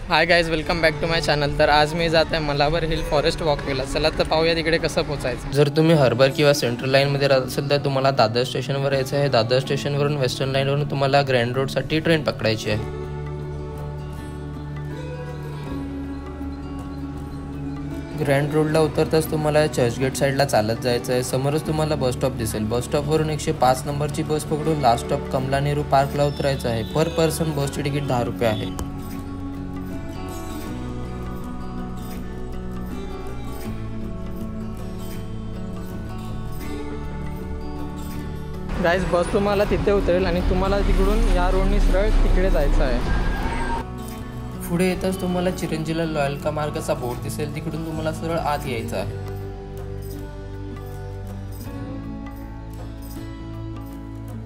Hi guys, welcome back to my channel. तर आज मी जात आहे मलावर हिल फॉरेस्ट वॉकवेला। चला तर पाहूया तिकडे कसं पोहोचायचं। जर तुम्ही हार्बर किंवा सेंट्रल लाईनमध्ये राहत असेल तर तुम्हाला दादर स्टेशनवर यायचं आहे। दादर स्टेशनवरून वेस्टर्न लाईनवरून तुम्हाला ग्रँड रोडसाठी ट्रेन पकडायची आहे। ग्रँड रोडला उतरताच तुम्हाला चर्चगेट साईडला चालत जायचं आहे। समोरच तुम्हाला बस स्टॉप दिसेल। बस स्टॉपवरून 105 नंबरची बस पकडून लास्ट स्टॉप कमला नेहरू पार्कला उतरायचं आहे। पर पर्सन बसची तिकीट 10 रुपये आहे। गाइज, बस तुम्हाला तिथे उतरेल आणि तुम्हाला तिकडून या रोडनी सरळ तिकडे जायचं आहे। पुढे येताच तुम्हाला चिरंजीला लॉयल्का मार्गाचा बोर्ड दिसेल, तिकडून तुम्हाला सरळ आत यायचं आहे।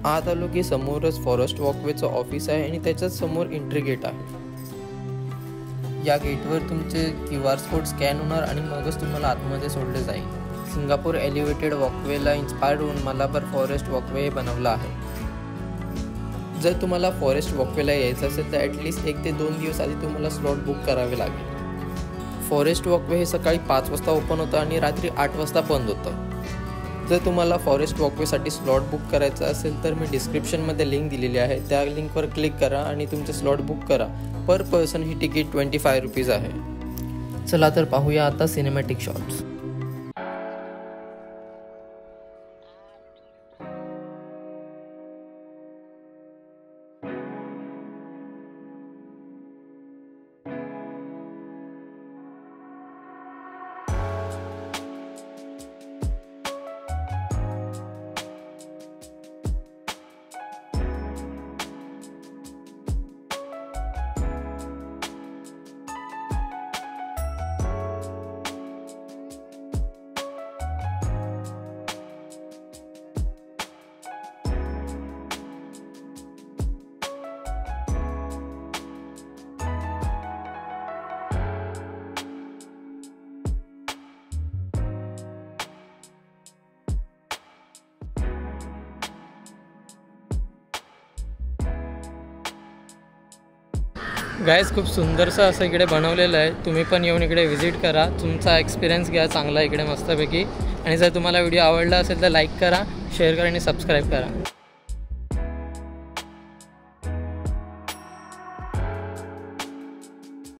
आत आलो की समोरच फॉरेस्ट वॉकवेचं ऑफिस आहे आणि त्याच्याच समोर एंट्री गेट आहे। या गेटवर तुमचे QR कोड स्कॅन होणार आणि मगच तुम्हाला आतमध्ये सोडले जाईल। सिंगापूर एलिव्हेटेड वॉकवेला इन्स्पायर्ड होऊन मलाबार फॉरेस्ट वॉकवे बनवला आहे। जर तुम्हाला फॉरेस्ट वॉकवेला यायचं असेल तर ॲटलिस्ट 1 ते 2 दिवस आधी तुम्हाला स्लॉट बुक करावे लागेल। फॉरेस्ट वॉकवे हे सकाळी 5 वाजता ओपन होतं आणि रात्री 8 वाजता बंद होतं। जर तुम्हाला फॉरेस्ट वॉकवेसाठी स्लॉट बुक करायचा असेल तर मी डिस्क्रिप्शनमध्ये लिंक दिलेली आहे, त्या लिंकवर क्लिक करा आणि तुमचे स्लॉट बुक करा। पर पर्सन ही तिकीट 25 रुपीज आहे। चला तर पाहूया आता सिनेमॅटिक शॉट्स। गाइज, खूप सुंदरसं असं इकडे बनवलेलं आहे। तुम्ही पण येऊन इकडे व्हिजिट करा, तुमचा एक्सपिरियन्स घ्या चांगला इकडे मस्तपैकी। आणि जर तुम्हाला व्हिडिओ आवडला असेल तर लाईक करा, शेअर करा आणि सबस्क्राईब करा।